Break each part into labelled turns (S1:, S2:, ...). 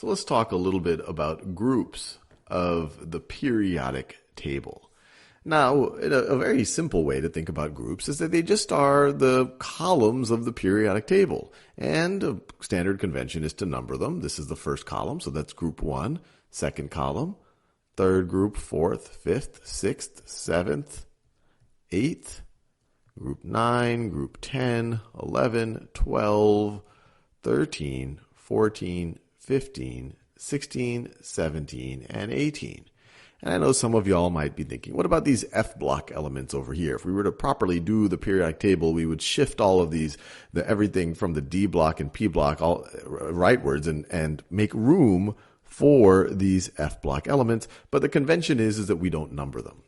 S1: So let's talk a little bit about groups of the periodic table. Now, a very simple way to think about groups is that they just are the columns of the periodic table. And a standard convention is to number them. This is the first column, so that's group 1. Second column, third group, fourth, fifth, sixth, seventh, eighth, group 9, group 10, 11, 12, 13, 14, 15, 16, 17, and 18. And I know some of y'all might be thinking, what about these F block elements over here? If we were to properly do the periodic table, we would shift all of these, everything from the D block and P block all rightwards and make room for these F block elements. But the convention is that we don't number them.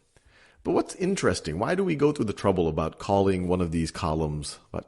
S1: But what's interesting, why do we go through the trouble about calling one of these columns, a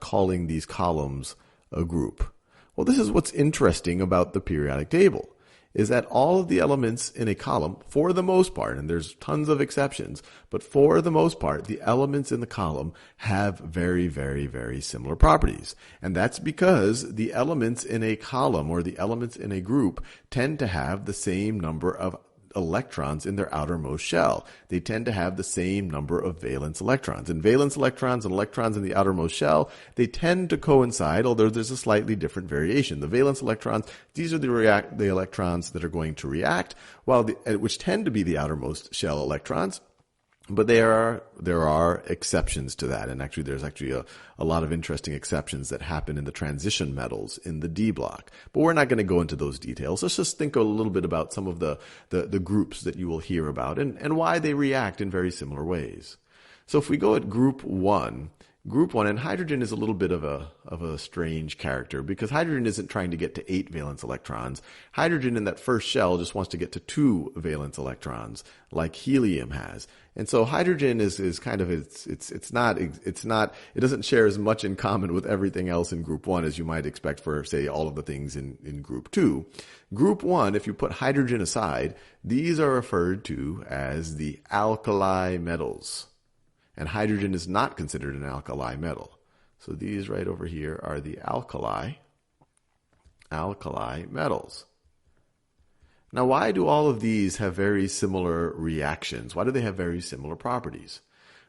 S1: group? Well, this is what's interesting about the periodic table, is that all of the elements in a column, for the most part, and there's tons of exceptions, but for the most part, the elements in the column have very, very, very similar properties. And that's because the elements in a column or the elements in a group tend to have the same number of electrons in their outermost shell. They tend to have the same number of valence electrons. And valence electrons and electrons in the outermost shell, they tend to coincide, although there's a slightly different variation. The valence electrons, these are the electrons that are going to react, which tend to be the outermost shell electrons. But there are exceptions to that, and actually there's a lot of interesting exceptions that happen in the transition metals in the D block. But we're not going to go into those details. Let's just think a little bit about some of the groups that you will hear about and why they react in very similar ways. So if we go at group 1, and hydrogen is a little bit of a strange character because hydrogen isn't trying to get to 8 valence electrons. Hydrogen in that first shell just wants to get to 2 valence electrons, like helium has. And so hydrogen is kind of it doesn't share as much in common with everything else in group 1 as you might expect for, say, all of the things in group 2. Group 1, if you put hydrogen aside, these are referred to as the alkali metals. And hydrogen is not considered an alkali metal. So these right over here are the alkali metals. Now, why do all of these have very similar reactions? Why do they have very similar properties?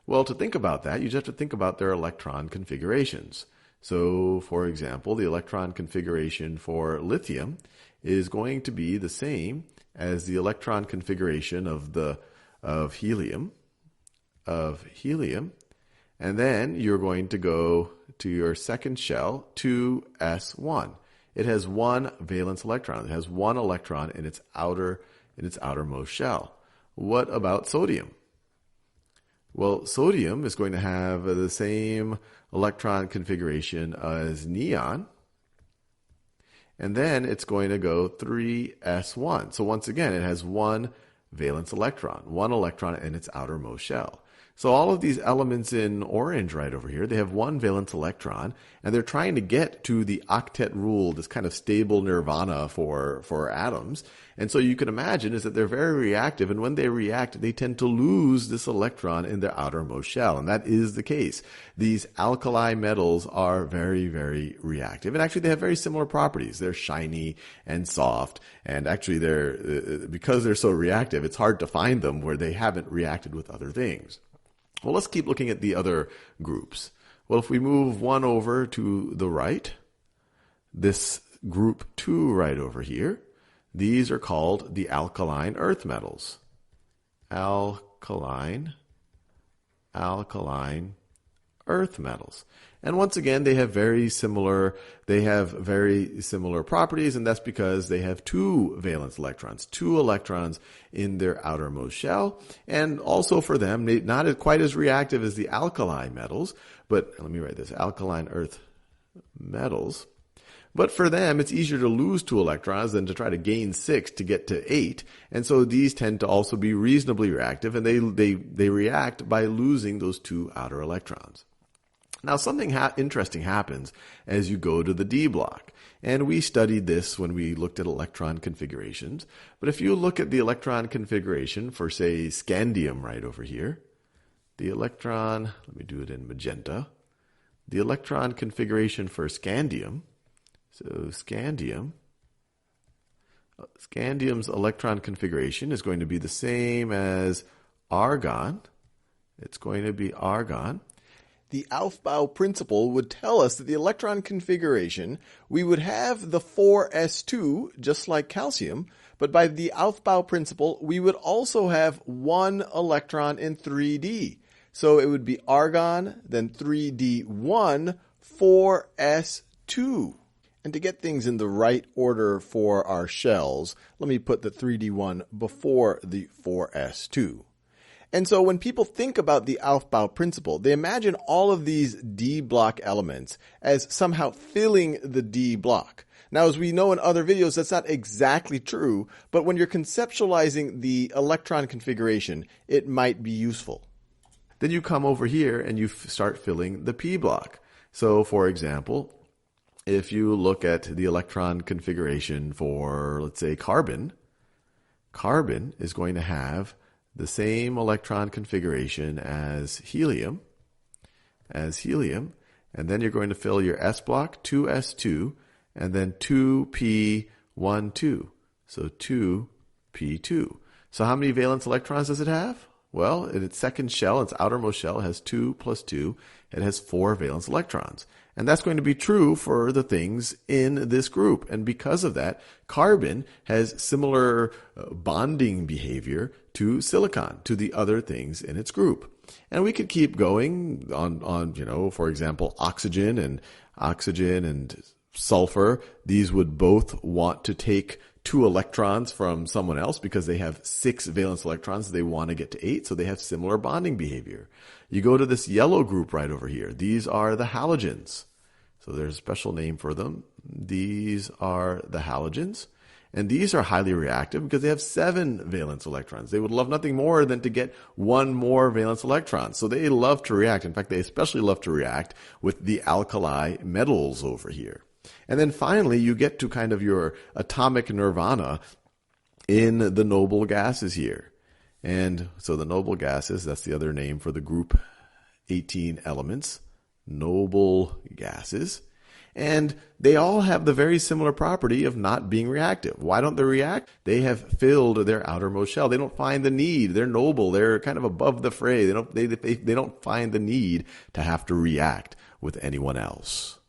S1: Well, to think about that, you just have to think about their electron configurations. So, for example, the electron configuration for lithium is going to be the same as the electron configuration of helium. And then you're going to go to your second shell, 2s1. It has 1 valence electron. It has 1 electron in its outermost shell. What about sodium? Well, sodium is going to have the same electron configuration as neon. And then it's going to go 3s1. So once again, it has 1 valence electron, 1 electron in its outermost shell. So all of these elements in orange right over here, they have 1 valence electron, and they're trying to get to the octet rule, this kind of stable nirvana for atoms. And so you can imagine is that they're very reactive, and when they react, they tend to lose this electron in their outermost shell, and that is the case. These alkali metals are very, very reactive, and actually they have very similar properties. They're shiny and soft, and actually because they're so reactive, it's hard to find them where they haven't reacted with other things. Well, let's keep looking at the other groups. Well, if we move one over to the right, this group 2 right over here, these are called the alkaline earth metals. Alkaline earth metals. And once again, they have very similar properties, and that's because they have 2 valence electrons, 2 electrons in their outermost shell. And also for them, not quite as reactive as the alkali metals, but let me write this, alkaline earth metals. But for them, it's easier to lose 2 electrons than to try to gain 6 to get to 8. And so these tend to also be reasonably reactive, and they react by losing those 2 outer electrons. Now, something interesting happens as you go to the D block. And we studied this when we looked at electron configurations. But if you look at the electron configuration for, say, scandium right over here, let me do it in magenta. The electron configuration for scandium, so scandium, Scandium's electron configuration is going to be the same as argon. It's going to be argon. The Aufbau principle would tell us that the electron configuration, we would have the 4s2, just like calcium, but by the Aufbau principle, we would also have one electron in 3d. So it would be argon, then 3d1, 4s2. And to get things in the right order for our shells, let me put the 3d1 before the 4s2. And so when people think about the Aufbau principle, they imagine all of these D block elements as somehow filling the D block. Now, as we know in other videos, that's not exactly true, but when you're conceptualizing the electron configuration, it might be useful. Then you come over here and you start filling the P block. So, for example, if you look at the electron configuration for, let's say, carbon, carbon is going to have the same electron configuration as helium, and then you're going to fill your S block, 2s2, and then 2p12, so 2p2. So how many valence electrons does it have? Well, in its second shell, its outermost shell, has 2 plus 2. It has 4 valence electrons. And that's going to be true for the things in this group. And because of that, carbon has similar bonding behavior to silicon, to the other things in its group. And we could keep going on, for example, oxygen and sulfur. These would both want to take 2 electrons from someone else because they have 6 valence electrons. They want to get to 8, so they have similar bonding behavior. You go to this yellow group right over here. These are the halogens. So there's a special name for them. These are the halogens. And these are highly reactive because they have 7 valence electrons. They would love nothing more than to get 1 more valence electron. So they love to react. In fact, they especially love to react with the alkali metals over here. And then finally, you get to kind of your atomic nirvana in the noble gases here. And so the noble gases, that's the other name for the group 18 elements, noble gases. And they all have the very similar property of not being reactive. Why don't they react? They have filled their outermost shell. They don't find the need. They're noble. They're kind of above the fray. They don't find the need to have to react with anyone else.